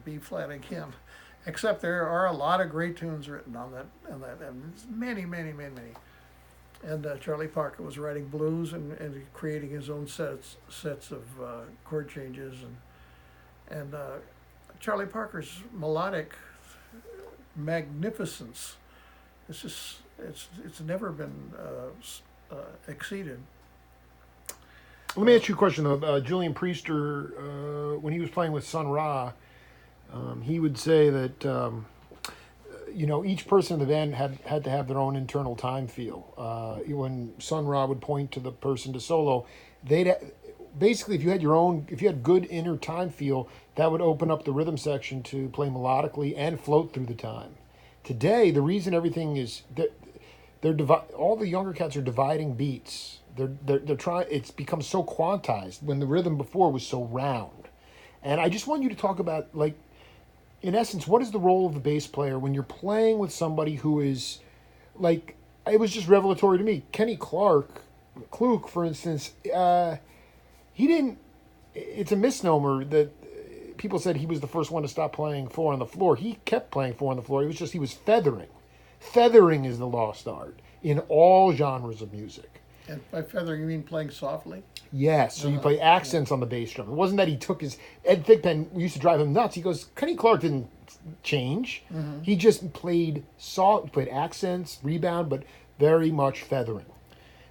B flat again. Except there are a lot of great tunes written on that, and many, many, many, many. And Charlie Parker was writing blues and creating his own sets of chord changes, and Charlie Parker's melodic magnificence. It's just it's never been exceeded. Let me ask you a question though. Julian Priester, when he was playing with Sun Ra, he would say that each person in the band had to have their own internal time feel. When Sun Ra would point to the person to solo, they'd basically if you had good inner time feel, that would open up the rhythm section to play melodically and float through the time. Today, the reason everything is all the younger cats are dividing beats. They're trying. It's become so quantized when the rhythm before was so round. And I just want you to talk about, like, in essence, what is the role of the bass player when you're playing with somebody who is, like, it was just revelatory to me. Kenny Klug, for instance, he didn't. It's a misnomer that people said he was the first one to stop playing four on the floor. He kept playing four on the floor. He was feathering. Feathering is the lost art in all genres of music. And by feathering, you mean playing softly? Yes, so you play accents on the bass drum. It wasn't that he took Ed Thigpen used to drive him nuts. He goes, Kenny Clark didn't change. Mm-hmm. He just played accents, rebound, but very much feathering.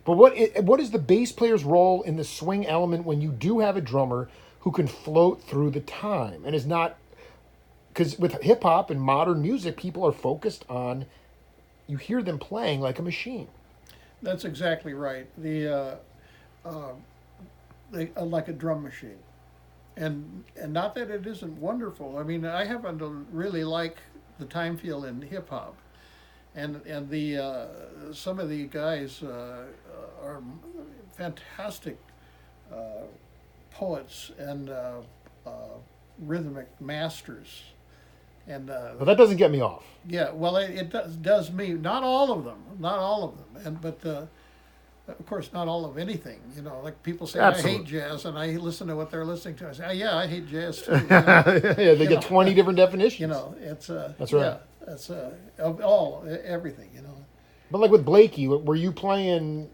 But what is the bass player's role in the swing element when you do have a drummer who can float through the time and is not, because with hip hop and modern music, people are focused on, you hear them playing like a machine. That's exactly right. Like a drum machine, and not that it isn't wonderful. I mean, I happen to really like the time feel in hip hop, and the some of the guys are fantastic poets and rhythmic masters. And but that doesn't get me off. Yeah, well, it does me. Not all of them, but of course, not all of anything. Like people say, absolutely. I hate jazz, and I listen to what they're listening to. I say, oh, yeah, I hate jazz too. Yeah, they get 20 different definitions. It's that's right. Yeah, that's of everything. But like with Blakey, were you playing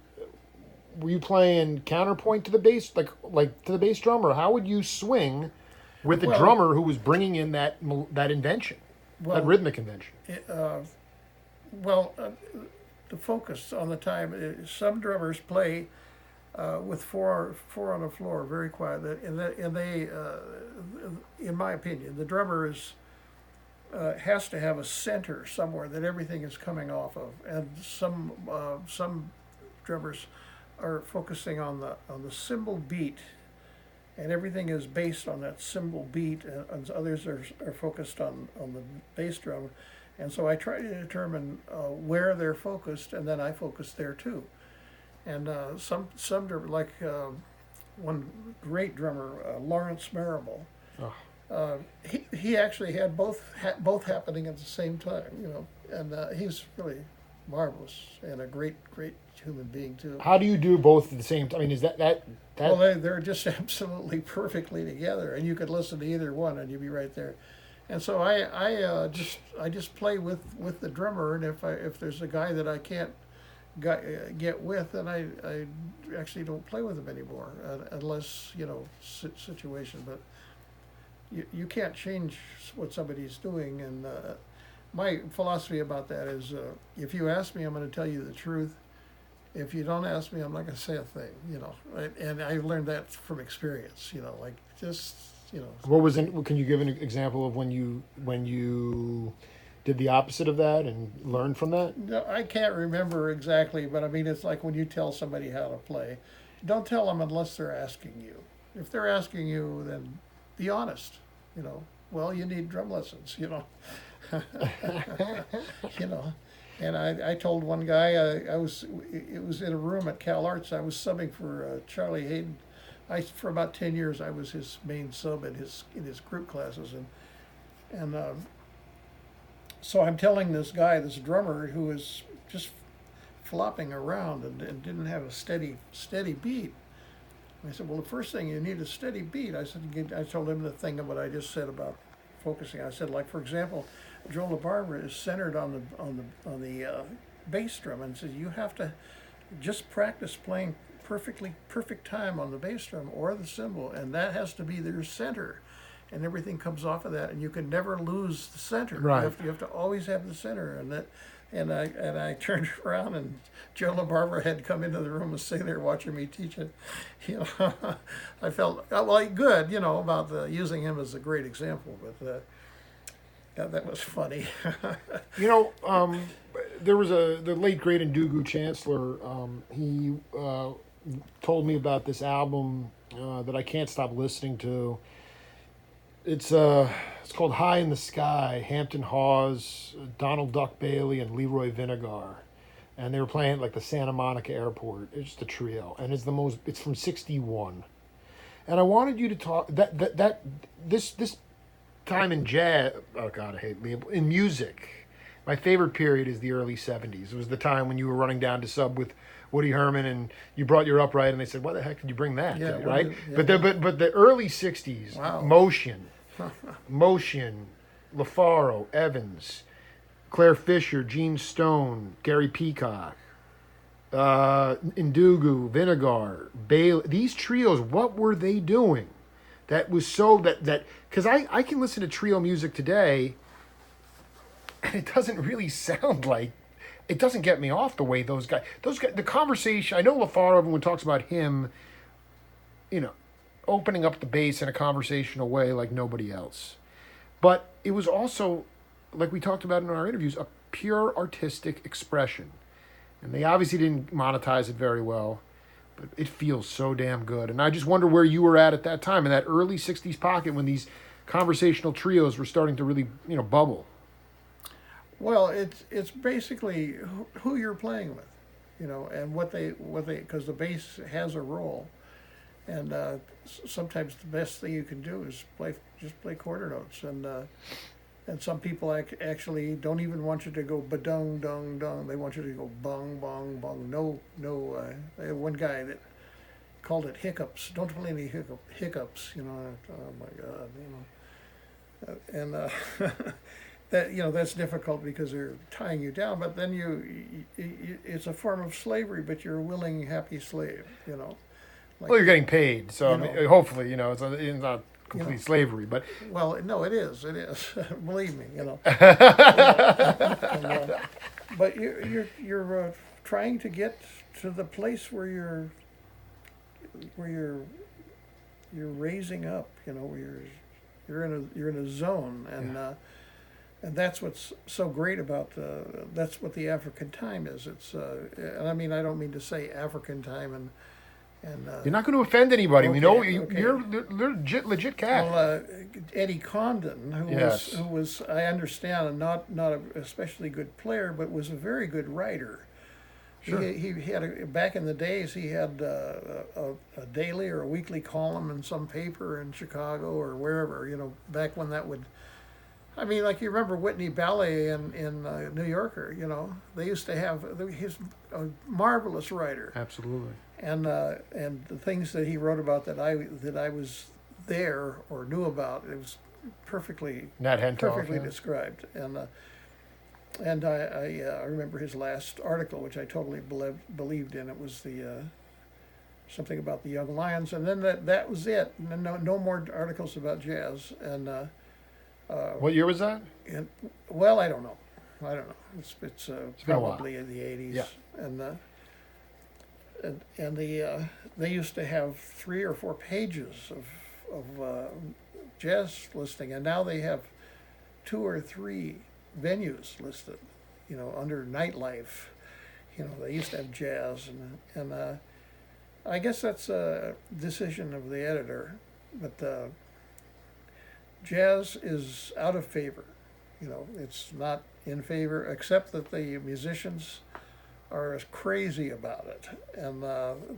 counterpoint to the bass, like to the bass drum, or how would you swing with the drummer who was bringing in that invention, that rhythmic invention? The focus on the time. Some drummers play with four on the floor, very quiet. And they, in my opinion, the drummer has to have a center somewhere that everything is coming off of. And some drummers are focusing on the cymbal beat. And everything is based on that cymbal beat, and others are focused on the bass drum. And so I try to determine where they're focused, and then I focus there too. And some drummers, like one great drummer, Lawrence Marable, he actually had both happening at the same time, and he's really marvelous and a great human being too. How do you do both at the same time? I mean, is that? Well, they're just absolutely perfectly together, and you could listen to either one, and you'd be right there. And so I just play with the drummer, and if there's a guy that I can't get with, then I actually don't play with him anymore, unless situation. But you can't change what somebody's doing, and my philosophy about that is, if you ask me, I'm going to tell you the truth. If you don't ask me, I'm not going to say a thing, And I learned that from experience, like just, What was can you give an example of when you did the opposite of that and learned from that? No, I can't remember exactly, but I mean, it's like when you tell somebody how to play, don't tell them unless they're asking you. If they're asking you, then be honest, Well, you need drum lessons, And I told one guy, it was in a room at Cal Arts. I was subbing for Charlie Hayden. For about 10 years, I was his main sub in his group classes, and so I'm telling this guy, this drummer, who was just flopping around and didn't have a steady beat. And I said, well, the first thing you need is a steady beat. I told him the thing of what I just said about focusing. I said, like for example, Joe LaBarbera is centered on the bass drum, and says you have to just practice playing perfect time on the bass drum or the cymbal, and that has to be their center, and everything comes off of that, and you can never lose the center. Right. You have to always have the center, and that. And I turned around, and Joe LaBarbera had come into the room and was sitting there watching me teach it. You know, I felt well, good, you know, about using him as a great example. But yeah, that was funny. You know, there was the late great Ndugu Chancellor. He told me about this album that I can't stop listening to. It's called High in the Sky. Hampton Hawes, Donald Duck Bailey, and Leroy Vinegar, and they were playing at like the Santa Monica Airport. It's just a trio, and it's from '61. And I wanted you to talk this time in jazz. Oh God, I hate in music. My favorite period is the early '70s. It was the time when you were running down to sub with Woody Herman, and you brought your upright, and they said, "Why the heck did you bring that?" Yeah, today?" Right? yeah. But the early '60s, Wow. Motion, LaFaro, Evans, Claire Fisher, Gene Stone, Gary Peacock, Ndugu, Vinegar, Bailey. These trios, what were they doing? That was so that because I can listen to trio music today, and it doesn't really sound like. It doesn't get me off the way those guys, the conversation. I know LaFaro, everyone talks about him, you know, opening up the bass in a conversational way like nobody else. But it was also, like we talked about in our interviews, a pure artistic expression. And they obviously didn't monetize it very well, but it feels so damn good. And I just wonder where you were at that time, in that early 60s pocket when these conversational trios were starting to really, you know, bubble. Well, it's basically who you're playing with, you know, and what they because the bass has a role, and sometimes the best thing you can do is just play quarter notes, and some people actually don't even want you to go ba-dung dung dung. They want you to go bung bung bung. No. I had one guy that called it hiccups. Don't play any hiccups. You know. Oh my God. You know. And. That, you know, that's difficult because they're tying you down, but then it's a form of slavery, but you're a willing, happy slave, you know. Like, well, you're getting paid, so I mean, hopefully, you know, it's not complete slavery, but well, no, it is, believe me, you know. But you're trying to get to the place where you're raising up, you know, where you're in a zone, and. Yeah. And that's what's so great about that's what the African time is. It's and I mean, I don't mean to say African time and you're not going to offend anybody. Okay, We know okay. you're legit cat. Well, Eddie Condon, Yes. who was I understand not an especially good player, but was a very good writer. Sure. He had back in the days he had a daily or a weekly column in some paper in Chicago or wherever, you know, back when that would. I mean, like you remember Whitney Ballet in New Yorker, you know, they used to have, he's a marvelous writer. Absolutely. And the things that he wrote about that I was there or knew about, it was perfectly Nat Hentoff, yeah. described. And I remember his last article, which I totally believed in. It was the something about the Young Lions, and then that was it. No more articles about jazz. And what year was that? Well, I don't know. It's been a while. probably in the 80s. Yeah. And they used to have 3 or 4 pages of jazz listing, and now they have 2 or 3 venues listed. You know, under nightlife. You know, they used to have jazz, and I guess that's a decision of the editor, but. Jazz is out of favor. You know, it's not in favor, except that the musicians are as crazy about it, and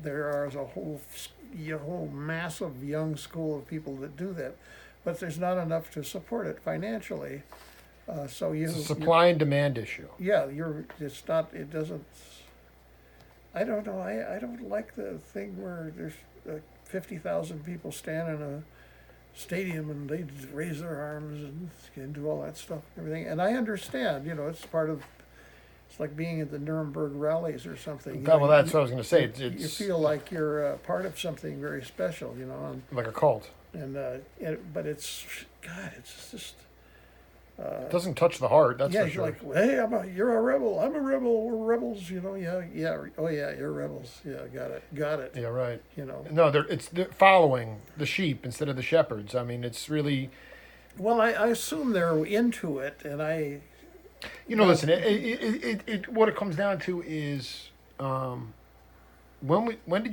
there is a whole massive young school of people that do that, but there's not enough to support it financially. So it's a supply and demand issue. Yeah, it's not. It doesn't. I don't know. I don't like the thing where there's 50,000 people stand in stadium, and they'd raise their arms and do all that stuff and everything. And I understand, it's part of. It's like being at the Nuremberg rallies or something. Well, that's what I was going to say. You feel like you're part of something very special, like a cult. But it's God, it's just. It doesn't touch the heart. That's for sure. Like, hey, you're a rebel. I'm a rebel. We're rebels. Yeah. Oh yeah, you're rebels. Yeah, got it. Yeah, right. No, they're following the sheep instead of the shepherds. I mean, it's really. Well, I assume they're into it, and I. Listen. What it comes down to is, when was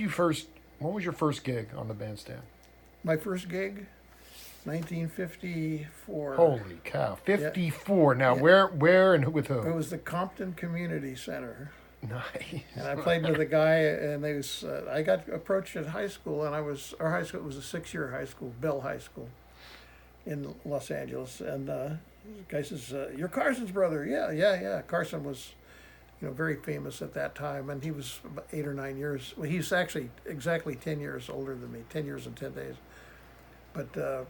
your first gig on the bandstand? My first gig, 1954. Holy cow, 54. Yeah. Now, where and with who? It was the Compton Community Center. Nice. And I played with a guy, and I got approached at high school, and our high school was a 6-year high school, Bell High School, in Los Angeles, and the guy says, "You're Carson's brother." Yeah. Carson was, very famous at that time, and he was about 8 or 9 years. Well, he's actually exactly 10 years older than me, 10 years and 10 days. But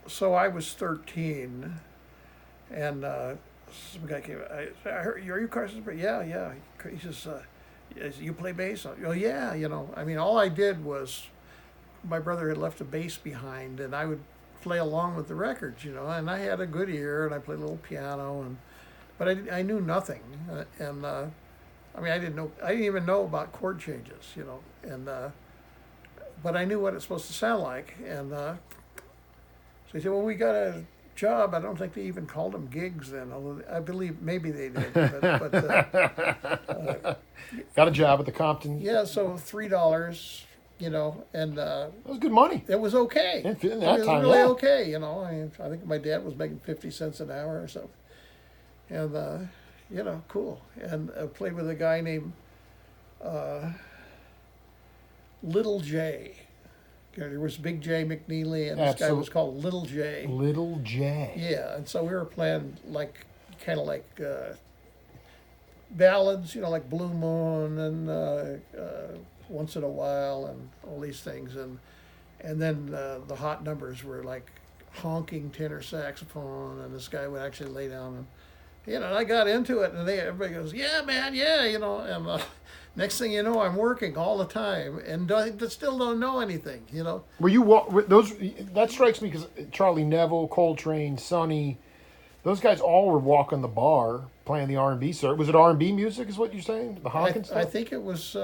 so I was 13, and some guy came. I heard, "Are you Carson's brother?" Yeah. He says, "You play bass?" Oh yeah. I mean, all I did was, my brother had left a bass behind, and I would play along with the records, and I had a good ear, and I played a little piano, but I knew nothing, and I mean, I didn't even know about chord changes, and but I knew what it's supposed to sound like, and so he said, "Well, we got a job." I don't think they even called them gigs then, although I believe maybe they did, but got a job at the Compton. Yeah, so $3. And that was good money. It was okay. In that it was time, really yeah. okay. I think my dad was making 50 cents an hour or something, and cool. And I played with a guy named Little J. There was Big J McNeely, and this guy was called Little J. Little J. Yeah, and so we were playing kind of like ballads, like Blue Moon and Once in a While and all these things, and then the hot numbers were like honking tenor saxophone, and this guy would actually lay down, and I got into it, and everybody goes, "Yeah, man, yeah," and next thing you know, I'm working all the time and still don't know anything, Were you those? That strikes me because Charlie Neville, Coltrane, Sonny, those guys all were walking the bar playing the R&B. Sir, was it R&B music? Is what you're saying? The honking stuff? I think it was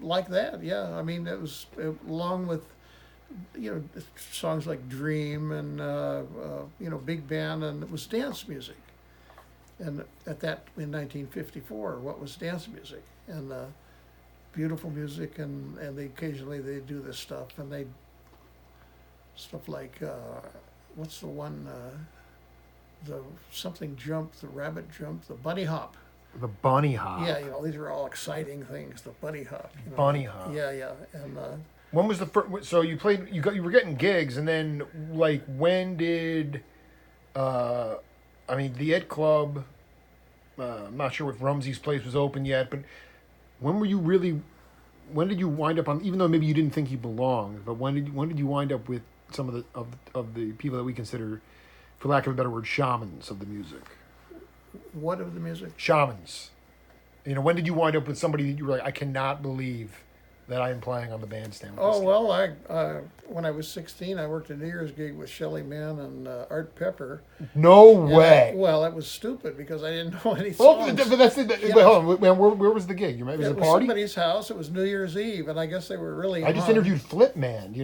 like that. Yeah, I mean, it was along with songs like Dream and Big Band, and it was dance music. And in 1954, what was dance music? And beautiful music, and occasionally they do this stuff, and stuff like what's the one? The something jump, the rabbit jump, the bunny hop. The bunny hop. Yeah, these are all exciting things. The bunny hop. Bunny hop. Yeah, and when was the first? So you played. You were getting gigs, and then when did? The Ed Club. I'm not sure if Rumsey's place was open yet, but when were you really? When did you wind up on? Even though maybe you didn't think you belonged, but when did you wind up with some of the people that we consider, for lack of a better word, shamans of the music? What of the music? Shamans. When did you wind up with somebody that you were like, I cannot believe that I am playing on the bandstand? Oh, well, when I was 16, I worked a New Year's gig with Shelly Manne and Art Pepper. No way. Well, it was stupid because I didn't know any songs. But that's it. Wait, hold on. Where was the gig? Was it a party? Somebody's house. It was New Year's Eve, and I guess they were really I just interviewed Flip Man,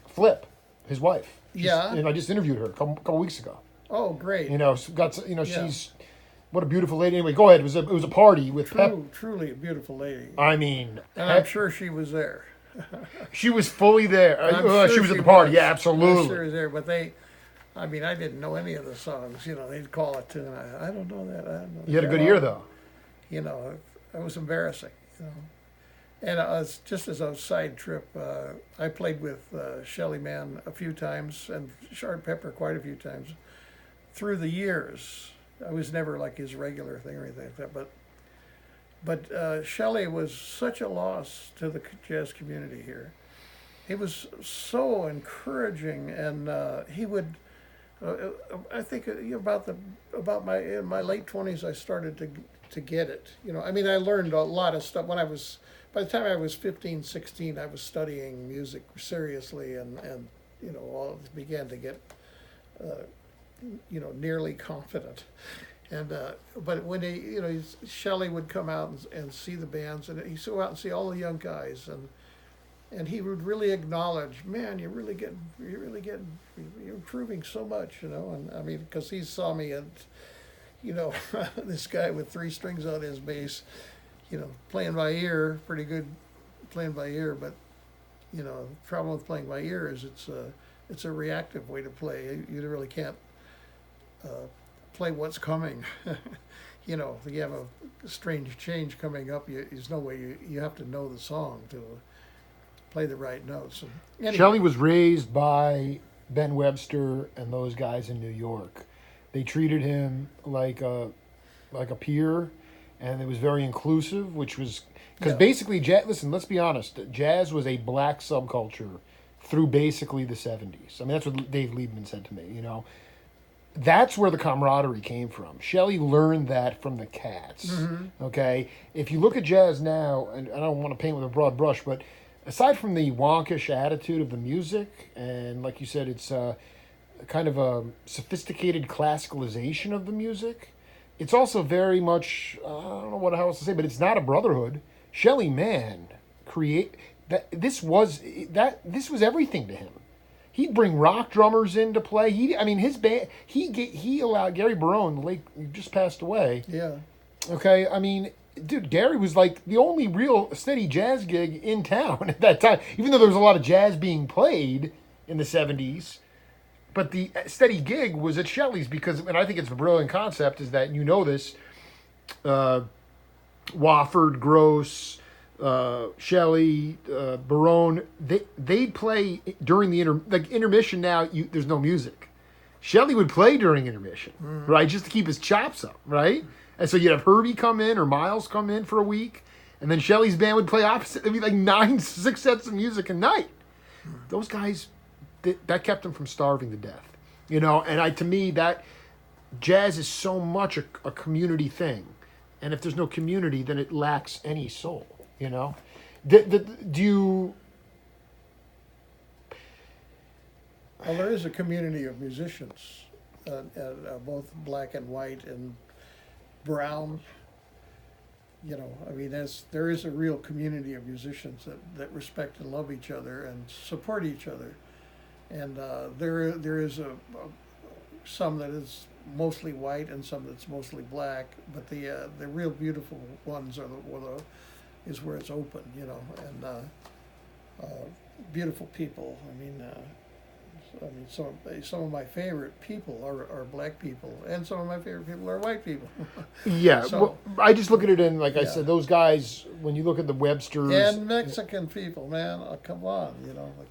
Flip, his wife. And I just interviewed her a couple weeks ago. Oh, great. She's what a beautiful lady. Anyway, go ahead. It was a party with truly a beautiful lady. I mean, and I'm sure she was there. She was fully there. She was at the party. Yeah, absolutely. I'm sure she was there, but I didn't know any of the songs. They'd call it tune. I don't know that. I don't know. You had a good ear, though. It was embarrassing. And just as a side trip, I played with Shelly Manne a few times and Art Pepper quite a few times through the years. I was never like his regular thing or anything like that, but Shelley was such a loss to the jazz community here, he was so encouraging, and he would. I think about my in my late 20s, I started to get it. I mean, I learned a lot of stuff when I was. By the time I was 15, 16, I was studying music seriously, and all began to get nearly confident. And but when Shelley would come out and see the bands, and he'd go out and see all the young guys, and he would really acknowledge, man, you're improving so much, and I mean, because he saw me and this guy with three strings on his bass, playing by ear, pretty good playing by ear, but the problem with playing by ear is it's a reactive way to play. You really can't play what's coming. You have a strange change coming up. There's no way you have to know the song to play the right notes. Anyway. Shelley was raised by Ben Webster and those guys in New York. They treated him like a peer, and it was very inclusive, which was because basically, listen, let's be honest, jazz was a black subculture through basically the 70s. I mean, that's what Dave Liebman said to me, That's where the camaraderie came from. Shelley learned that from the Cats, okay? If you look at jazz now, and I don't want to paint with a broad brush, but aside from the wonkish attitude of the music, and like you said, it's kind of a sophisticated classicalization of the music, it's also very much, I don't know how else to say, but it's not a brotherhood. Shelley, man, this was everything to him. He'd bring rock drummers in to play. His band. He allowed Gary Barone, the late, just passed away. Yeah. Okay, I mean, dude, Gary was like the only real steady jazz gig in town at that time. Even though there was a lot of jazz being played in the 70s, but the steady gig was at Shelley's because, and I think it's a brilliant concept, is that this, Wofford, Gross, Shelley, Barone, they'd play during the intermission. Now there's no music. Shelley would play during intermission, right, just to keep his chops up, right? And so you'd have Herbie come in or Miles come in for a week, and then Shelley's band would play opposite. It'd be like 6 sets of music a night. Those guys, that kept them from starving to death, And to me, that jazz is so much a community thing, and if there's no community, then it lacks any soul. Do you? Well, there is a community of musicians, both black and white and brown. There is a real community of musicians that respect and love each other and support each other, and there is some that is mostly white and some that's mostly black, but the real beautiful ones are is where it's open, and beautiful people. Some of my favorite people are black people, and some of my favorite people are white people. Yeah, well, I just look at it in, like I said, those guys. When you look at the Websters and Mexican people, man, come on,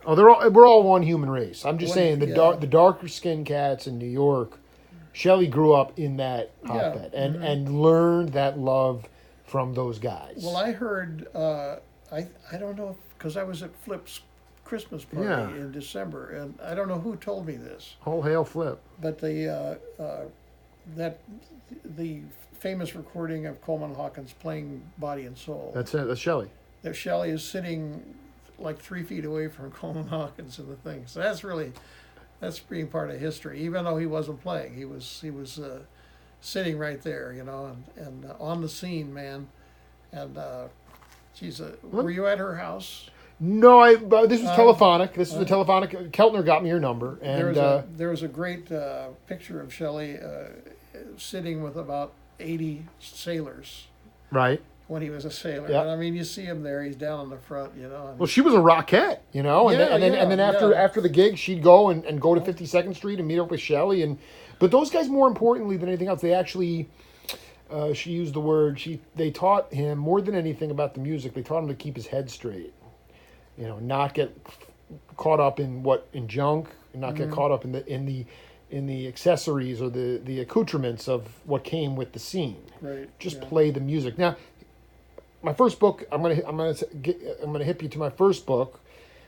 we're all one human race. I'm just saying the darker skinned cats in New York. Shelley grew up in that hotbed and learned that love from those guys. Well, I heard, I don't know, because I was at Flip's Christmas party in December, and I don't know who told me this. Whole hail Flip. But the famous recording of Coleman Hawkins playing Body and Soul. That's it. That's Shelley. That Shelley is sitting like 3 feet away from Coleman Hawkins in the thing. So that's being part of history. Even though he wasn't playing, he was sitting right there, and on the scene, man. And were you at her house? No, this was telephonic. This was a telephonic. Keltner got me your number, and there was a great picture of Shelley sitting with about 80 sailors. Right. When he was a sailor, yep. And you see him there. He's down on the front, Well, she was a rockette, and then after the gig, she'd go and go to 52nd Street and meet up with Shelley, but those guys, more importantly than anything else, they actually. She used the word. They taught him more than anything about the music. They taught him to keep his head straight, not get caught up in junk, and not get caught up in the accessories or the accoutrements of what came with the scene. Right. Just play the music. Now, my first book. I'm gonna hip you to my first book,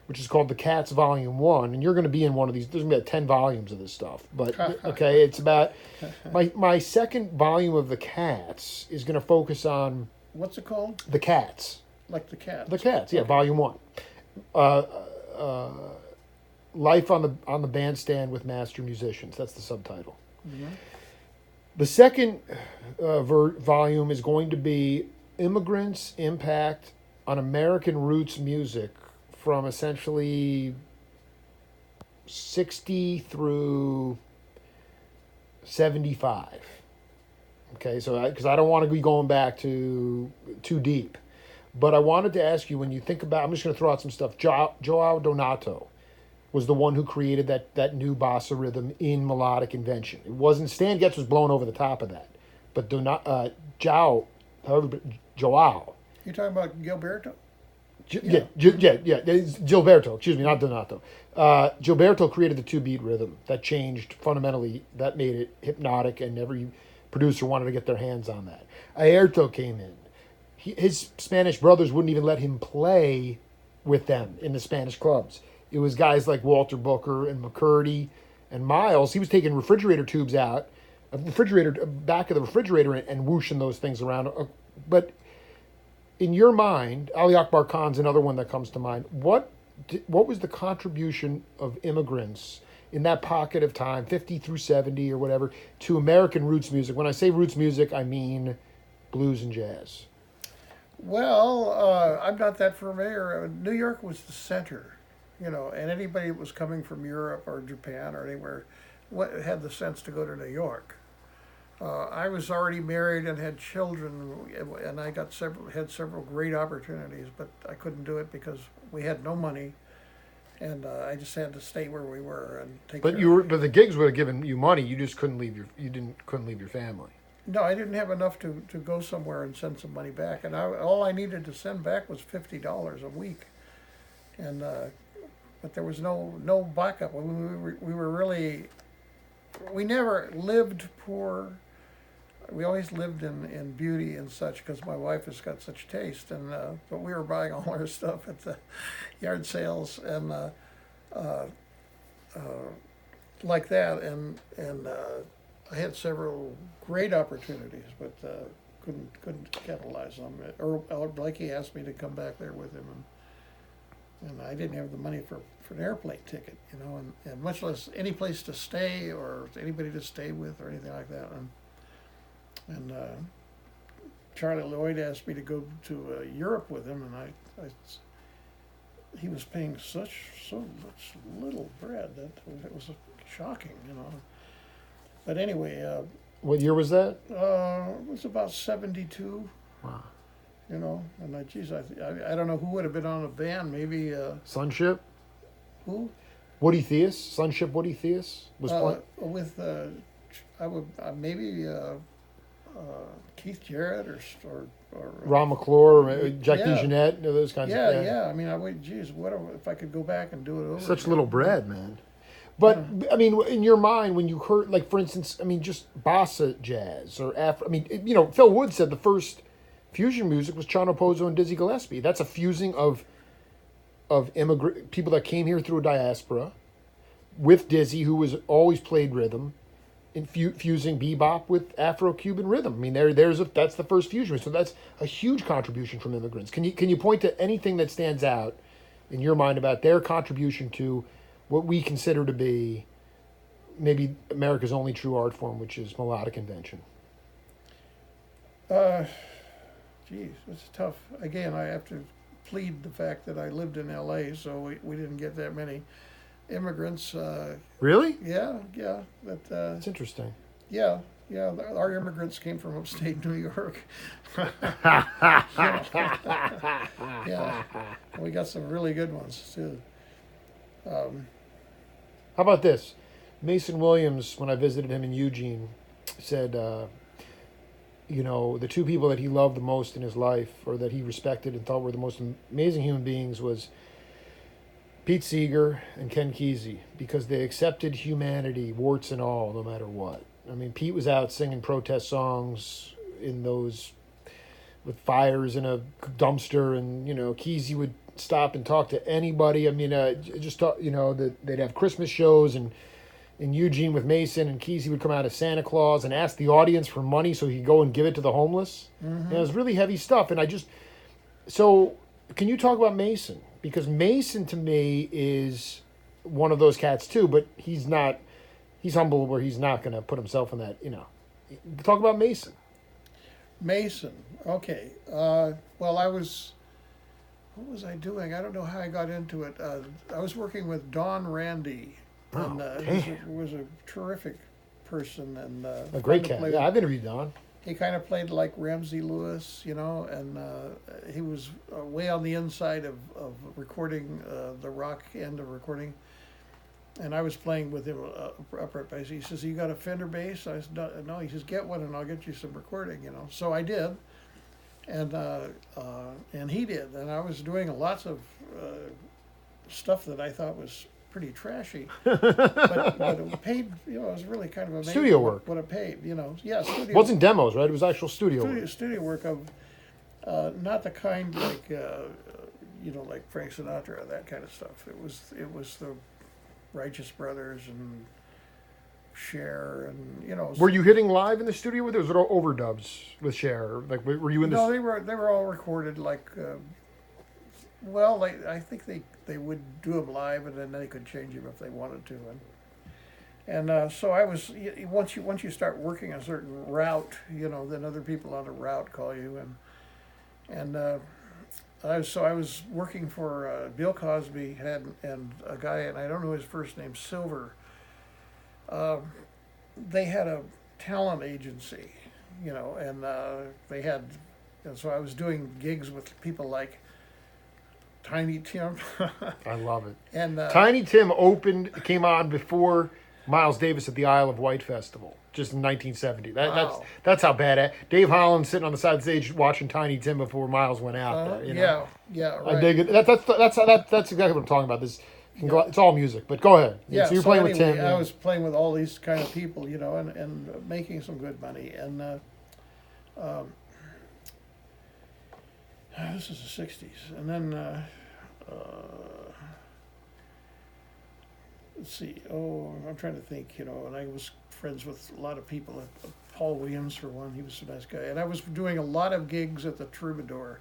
which is called The Cats Volume 1. And you're going to be in one of these. There's going to be 10 volumes of this stuff. But, okay, it's about... My second volume of The Cats is going to focus on... What's it called? The Cats. Like the Cats. The Cats, yeah, Volume 1. Life on the Bandstand with Master Musicians. That's the subtitle. Mm-hmm. The second volume is going to be Immigrants' Impact on American Roots Music from essentially 60 through 75. Okay, so because I don't want to be going back to too deep. But I wanted to ask you, when you think about, I'm just going to throw out some stuff. Joao Donato was the one who created that new bossa rhythm in melodic invention. It wasn't, Stan Getz was blown over the top of that. But Joao. You talking about Gilberto? Yeah, it's Gilberto, excuse me, not Donato. Gilberto created the 2-beat rhythm that changed fundamentally, that made it hypnotic, and every producer wanted to get their hands on that. Airto came in. His Spanish brothers wouldn't even let him play with them in the Spanish clubs. It was guys like Walter Booker and McCurdy and Miles. He was taking refrigerator tubes out, back of the refrigerator, and whooshing those things around. But in your mind, Ali Akbar Khan's another one that comes to mind. What was the contribution of immigrants in that pocket of time, 50 through 70 or whatever, to American roots music? When I say roots music, I mean blues and jazz. Well, I'm not that familiar. New York was the center, and anybody that was coming from Europe or Japan or anywhere had the sense to go to New York. I was already married and had children, and I had several great opportunities, but I couldn't do it because we had no money, and I just had to stay where we were and take. But but the gigs would have given you money. You just couldn't leave your family. No, I didn't have enough to go somewhere and send some money back, and all I needed to send back was $50 a week, and but there was no backup. We were really, we never lived poor. We always lived in beauty and such, because my wife has got such taste, and but we were buying all our stuff at the yard sales and like that, and I had several great opportunities, but couldn't capitalize on it. Or Blakey asked me to come back there with him, and I didn't have the money for an airplane ticket, and much less any place to stay or anybody to stay with or anything like that. And Charlie Lloyd asked me to go to Europe with him, and he was paying so much little bread that it was shocking, But anyway, what year was that? It was about 72. Wow. And I don't know who would have been on the band. Maybe Sunship. Who? Woody Theus. Sunship. Woody Theus was playing with. I would maybe Keith Jarrett or Ron McClure, Jack DeJohnette, those kinds of things. Yeah. I mean, what if I could go back and do it over? Such little bread, man. But I mean, in your mind, when you heard, like, for instance, I mean, just bossa jazz or Afro. I mean, Phil Wood said the first fusion music was Chano Pozo and Dizzy Gillespie. That's a fusing of immigrant people that came here through a diaspora with Dizzy, who was always played rhythm, and fusing bebop with Afro-Cuban rhythm. I mean, that's the first fusion. So that's a huge contribution from immigrants. Can you point to anything that stands out in your mind about their contribution to what we consider to be maybe America's only true art form, which is melodic invention? Geez, it's tough. Again, I have to plead the fact that I lived in L.A., so we didn't get that many immigrants. Really? Yeah. That's interesting. Yeah. Our immigrants came from upstate New York. Yeah, we got some really good ones too. How about this? Mason Williams, when I visited him in Eugene, said, the two people that he loved the most in his life, or that he respected and thought were the most amazing human beings, was Pete Seeger and Ken Kesey, because they accepted humanity, warts and all, no matter what. I mean, Pete was out singing protest songs with fires in a dumpster, and Kesey would stop and talk to anybody. I mean, just talk, that they'd have Christmas shows and in Eugene with Mason and Kesey would come out as Santa Claus and ask the audience for money so he could go and give it to the homeless. It was really heavy stuff. And so can you talk about Mason? Because Mason to me is one of those cats too, but he's humble where he's not going to put himself in that, Talk about Mason. Mason. Okay. Well, what was I doing? I don't know how I got into it. I was working with Don Randy. And he was a terrific person. And a great cat. Yeah, I've interviewed Don. He kind of played like Ramsey Lewis, and he was way on the inside of recording, the rock end of recording. And I was playing with him upright bass. He says, "You got a Fender bass?" I said, "No." He says, "Get one and I'll get you some recording." So I did, and he did, and I was doing lots of stuff that I thought was pretty trashy, but it paid. It was really kind of amazing. Studio work. What it paid. Yeah, studio. It wasn't demos, right? It was actual studio work. Studio work of not the kind like like Frank Sinatra or that kind of stuff. It was the Righteous Brothers and Cher and Were you hitting live in the studio with it? Or was it all overdubs with Cher? Like were you in the? No, they were all recorded like. I think they would do them live and then they could change them if they wanted to, and so I was once you start working a certain route, then other people on the route call you and I was working for Bill Cosby and a guy, and I don't know his first name, Silver. They had a talent agency, and they had, and so I was doing gigs with people like Tiny Tim. I love it. And Tiny Tim came on before Miles Davis at the Isle of Wight Festival, just in 1970. Wow. That's how bad. Dave Holland sitting on the side of the stage watching Tiny Tim before Miles went out there. Yeah, right. I dig it. That's exactly what I'm talking about. It's all music, but go ahead. Yeah, so you're playing with Tim. I was playing with all these kind of people, and making some good money. And this is the '60s, and then let's see. Oh, I'm trying to think. And I was friends with a lot of people. Paul Williams, for one, he was a nice guy. And I was doing a lot of gigs at the Troubadour,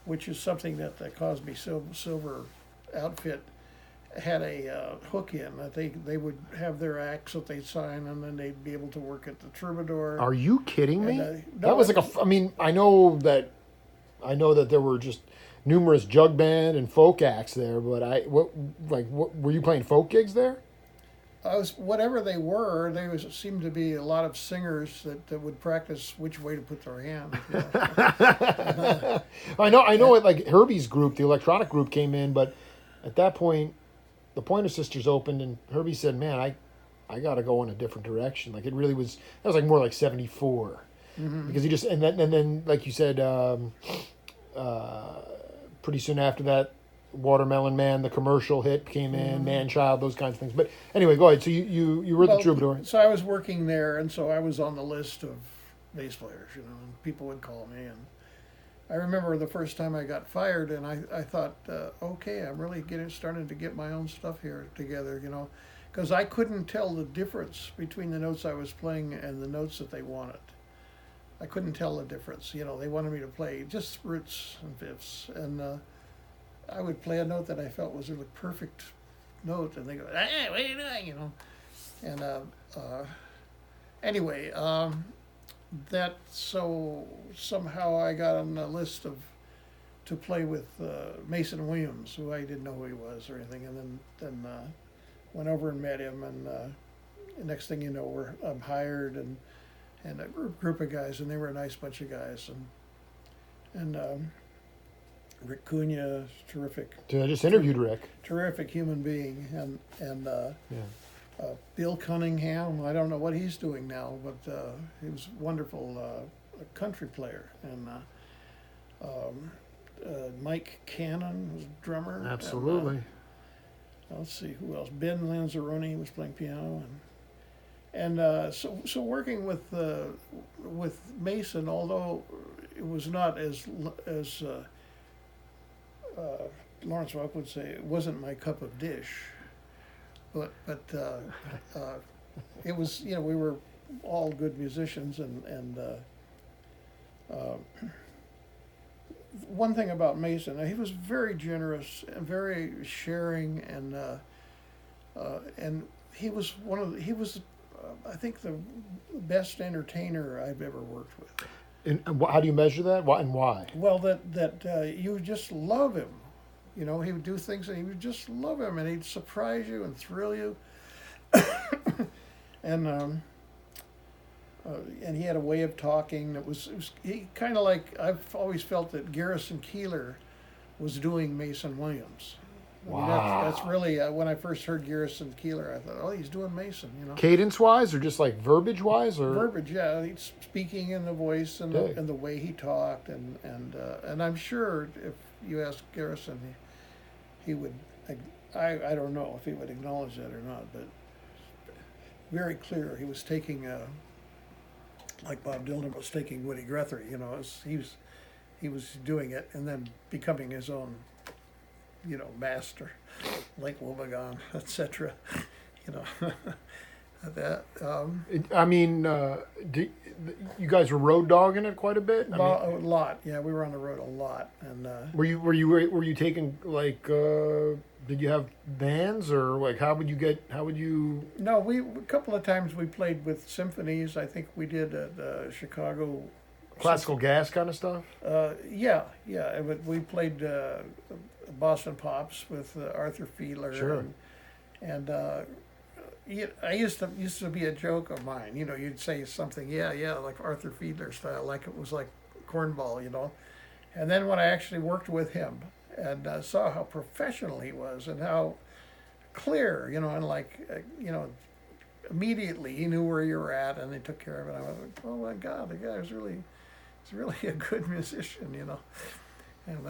which is something that the Cosby Silver outfit had a hook in that they would have their acts that they'd sign, and then they'd be able to work at the Troubadour. Are you kidding me? No, that was like I mean, I know that there were just numerous jug band and folk acts there, but what were you playing folk gigs there? Whatever they were, seemed to be a lot of singers that would practice which way to put their hand. I know. Like Herbie's group, the electronic group, came in, but at that point, the Pointer Sisters opened, and Herbie said, "Man, I got to go in a different direction." Like it really was. That was like more like '74, because he just and then like you said, pretty soon after that, Watermelon Man, the commercial hit came in, Man Child, those kinds of things. But anyway, go ahead. So you were at the Troubadour. So I was working there, and so I was on the list of bass players, and people would call me. And I remember the first time I got fired, and I thought, okay, I'm really starting to get my own stuff here together, because I couldn't tell the difference between the notes I was playing and the notes that they wanted. I couldn't tell the difference. They wanted me to play just roots and fifths, and I would play a note that I felt was a perfect note, and they go, "Hey, what are you doing?" And anyway, so somehow I got on the list to play with Mason Williams, who I didn't know who he was or anything, and then went over and met him, and the next thing you know, I'm hired, and a group of guys, and they were a nice bunch of guys, and Rick Cunha, terrific. Dude, I just interviewed Rick. Terrific human being, and Bill Cunningham. I don't know what he's doing now, but he was wonderful, a country player, and Mike Cannon was a drummer. Absolutely. And, let's see who else. Ben Lanzaroni was playing piano, and so working with Mason, although it was not as Lawrence Welk would say, it wasn't my cup of dish, but it was, we were all good musicians, and one thing about Mason, he was very generous and very sharing, and he was I think the best entertainer I've ever worked with. And how do you measure that? Why and why? Well, that you just love him. He would do things and he would just love him, and he'd surprise you and thrill you. and he had a way of talking that he kind of like, I've always felt that Garrison Keillor was doing Mason Williams. I mean, that's really, when I first heard Garrison Keillor, I thought, oh, he's doing Mason, Cadence-wise, or just like verbiage-wise, or verbiage, yeah. He's speaking in the voice and the way he talked, and I'm sure if you asked Garrison, he would. I don't know if he would acknowledge that or not, but very clear he was taking, like Bob Dylan was taking Woody Guthrie. He was doing it and then becoming his own, master, like Wobegon, etc. That. I mean, you guys were road dogging it quite a bit. A lot. Yeah, we were on the road a lot, and. Were you taking like? Did you have bands, or like how would you? No, a couple of times we played with symphonies. I think we did at Chicago. Classical gas kind of stuff. Yeah. We played Boston Pops with Arthur Fiedler. Sure. And I used to be a joke of mine. You'd say something, like Arthur Fiedler style, like it was like cornball, And then when I actually worked with him and saw how professional he was and how clear, and like, immediately he knew where you were at and they took care of it. I went, oh my God, the guy was really a good musician, And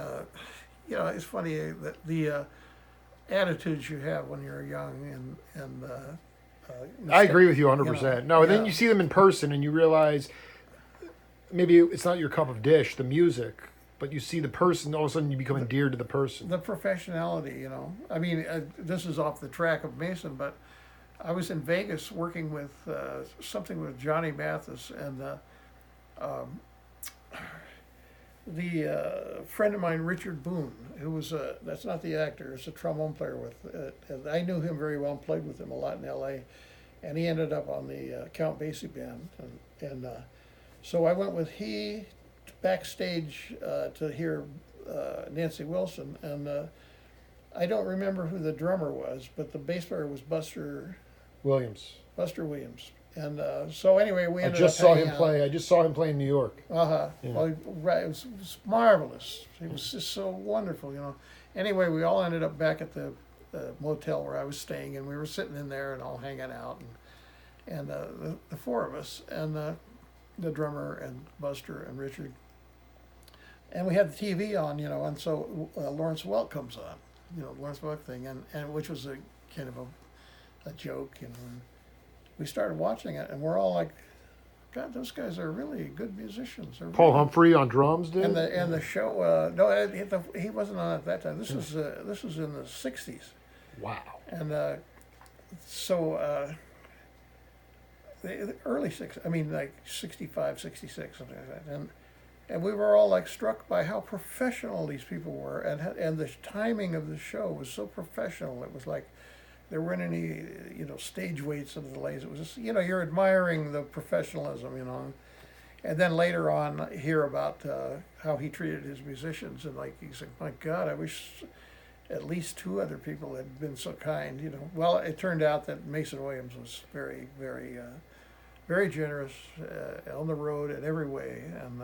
it's funny that the attitudes you have when you're young and I agree with you 100%. Then you see them in person and you realize maybe it's not your cup of dish, the music, but you see the person, all of a sudden you become endeared to the person. The professionality, I mean, this is off the track of Mason, but I was in Vegas working with something with Johnny Mathis, and the friend of mine, Richard Boone, who was that's not the actor, it's a trombone player with, and I knew him very well and played with him a lot in L.A., and he ended up on the Count Basie band, and so I went with he backstage to hear Nancy Wilson, and I don't remember who the drummer was, but the bass player was Buster Williams. And so anyway, we ended up hanging out. I just saw him play in New York. Yeah. Well, it was marvelous. It was just so wonderful, Anyway, we all ended up back at the motel where I was staying, and we were sitting in there and all hanging out, and the four of us, and the drummer and Buster and Richard, and we had the TV on, and so Lawrence Welk comes on, Lawrence Welk thing, and which was a kind of a joke, And we started watching it, and we're all like, God, those guys are really good musicians. Paul Humphrey on drums, did? And the show, no, he wasn't on at that time. This was in the '60s. Wow. And so the early '60s, I mean, like 65, 66, something like that. And we were all like struck by how professional these people were, and the timing of the show was so professional. It was like there weren't any, stage waits and delays. It was just, you're admiring the professionalism, And then later on, hear about how he treated his musicians, and like he's like, my God, I wish at least two other people had been so kind, Well, it turned out that Mason Williams was very, very, very generous on the road in every way, and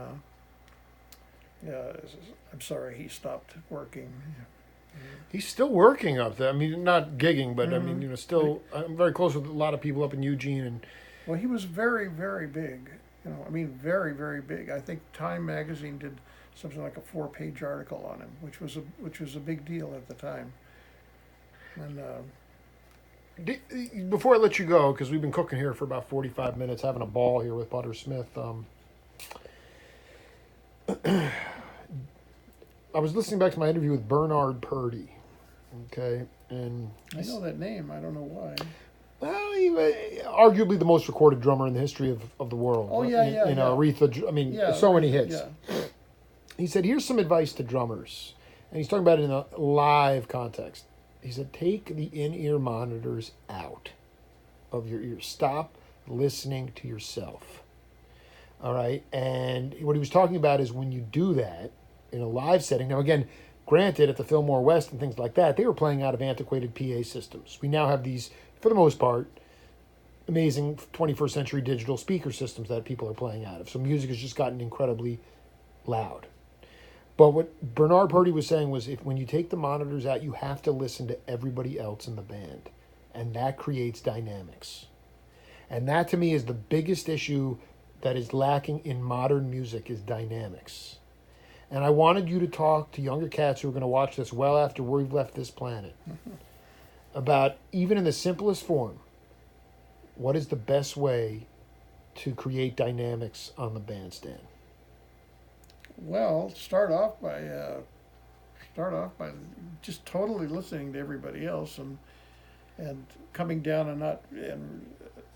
I'm sorry he stopped working. He's still working up there. I mean, not gigging, but I mean, still. I'm very close with a lot of people up in Eugene, and well, he was very, very big. I mean, very, very big. I think Time magazine did something like a 4-page article on him, which was a big deal at the time. And before I let you go, because we've been cooking here for about 45 minutes, having a ball here with Butter Smith. I was listening back to my interview with Bernard Purdy. Okay, and I know that name. I don't know why. well, he, arguably the most recorded drummer in the history of the world. Oh, yeah, yeah, You know, yeah. Aretha. I mean, Yeah, so many hits. Yeah. He said, "Here's some advice to drummers," and he's talking about it in a live context. He said, "Take the in-ear monitors out of your ears. Stop listening to yourself." All right, and what he was talking about is when you do that in a live setting. Now, again, granted, at the Fillmore West and things like that, they were playing out of antiquated PA systems. We now have these, for the most part, amazing 21st century digital speaker systems that people are playing out of. So music has just gotten incredibly loud. But what Bernard Purdy was saying was when you take the monitors out, you have to listen to everybody else in the band. And that creates dynamics. And that to me is the biggest issue that is lacking in modern music is dynamics. And I wanted you to talk to younger cats who are going to watch this well after we've left this planet about, even in the simplest form, what is the best way to create dynamics on the bandstand? Well, start off by just totally listening to everybody else and coming down and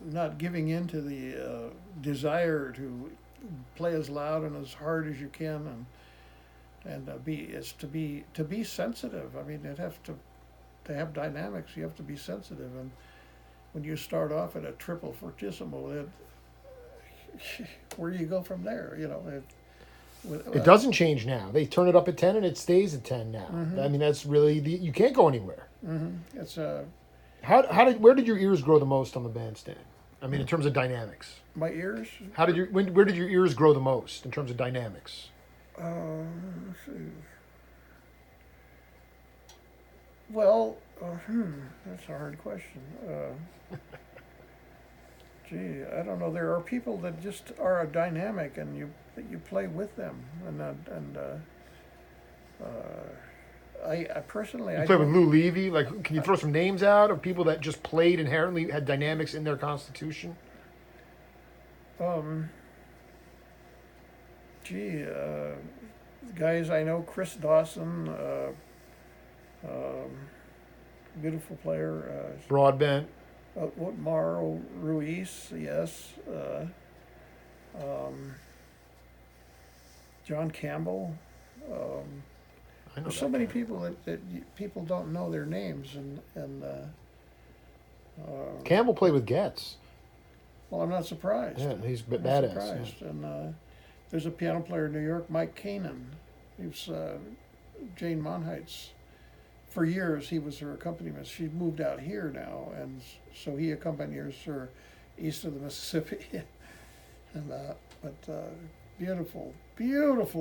not giving in to the desire to play as loud and as hard as you can and to be sensitive. I mean, it has to have dynamics. You have to be sensitive, and when you start off at a triple fortissimo, where do you go from there? You know, It doesn't change now. They turn it up at 10 and it stays at 10 now. Mm-hmm. I mean, that's really you can't go anywhere. Mm-hmm. It's where did your ears grow the most on the bandstand? I mean, in terms of dynamics. my ears. Where did your ears grow the most in terms of dynamics? Let's see. Well, that's a hard question. Gee, I don't know. There are people that just are a dynamic, and you play with them, I personally You played with Lou Levy. Like, can you throw some names out of people that just played inherently had dynamics in their constitution? Gee, guys I know, Chris Dawson, beautiful player. Broadbent. Mauro Ruiz, yes. John Campbell. I know There's that so many guy. people that people don't know their names, Campbell played with Getz. well, I'm not surprised. Yeah, he's I'm not badass. surprised. Yeah. And there's a piano player in New York, Mike Kanan. He was Jane Monheit's. For years, he was her accompanist. She moved out here now, and so he accompanies her east of the Mississippi. But beautiful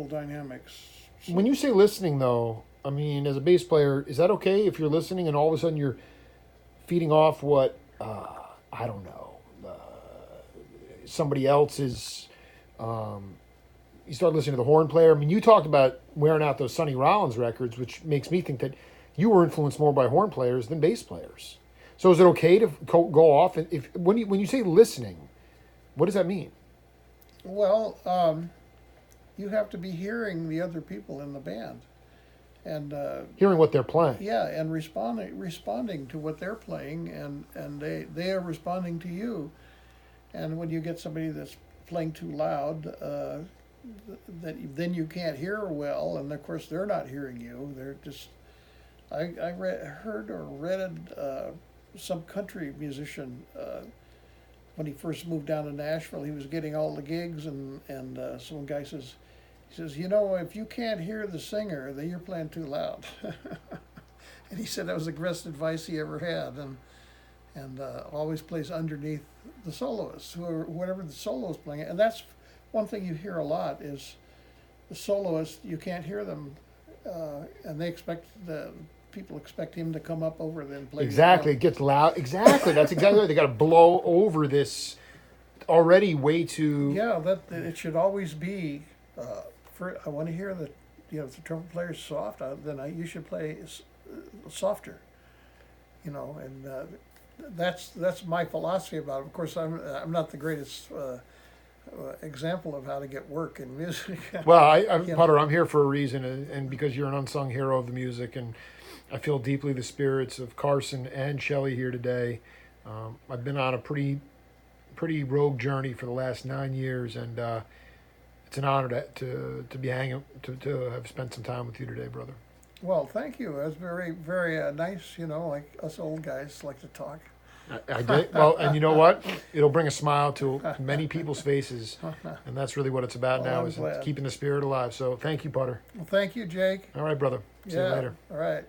dynamics. When you say listening, though, I mean, as a bass player, is that okay if you're listening and all of a sudden you're feeding off what, I don't know, somebody else is, you start listening to the horn player. I mean, you talked about wearing out those Sonny Rollins records, which makes me think that you were influenced more by horn players than bass players. So is it okay to go off? And when you say listening, what does that mean? Well, you have to be hearing the other people in the band, and Hearing what they're playing. yeah, and responding to what they're playing, and they are responding to you. And when you get somebody that's playing too loud, then you can't hear well, and of course they're not hearing you. They're just. Heard or read some country musician when he first moved down to Nashville. He was getting all the gigs, and some guy says, you know, if you can't hear the singer, then you're playing too loud. And he said that was the best advice he ever had, and always plays underneath the soloist, whatever the solo is playing. And that's one thing you hear a lot is the soloist. You can't hear them, and people expect him to come up over them and play. Exactly, it gets loud. Exactly, that's exactly right. They got to blow over this already way too. Yeah, that it should always be. I want to hear if the trumpet player's soft, you should play softer. You know, and that's my philosophy about it. Of course, I'm not the greatest example of how to get work in music. Well, You know. Potter, I'm here for a reason, and because you're an unsung hero of the music, and I feel deeply the spirits of Carson and Shelley here today. I've been on a pretty rogue journey for the last 9 years, and it's an honor to be hanging to have spent some time with you today, brother. Well, thank you. It was very, very nice. You know, like us old guys like to talk. I did well, and you know what? It'll bring a smile to many people's faces, and that's really what it's about Well, now I'm is glad. keeping the spirit alive. So thank you, Potter. Well, thank you, Jake. All right, brother. See you later. All right.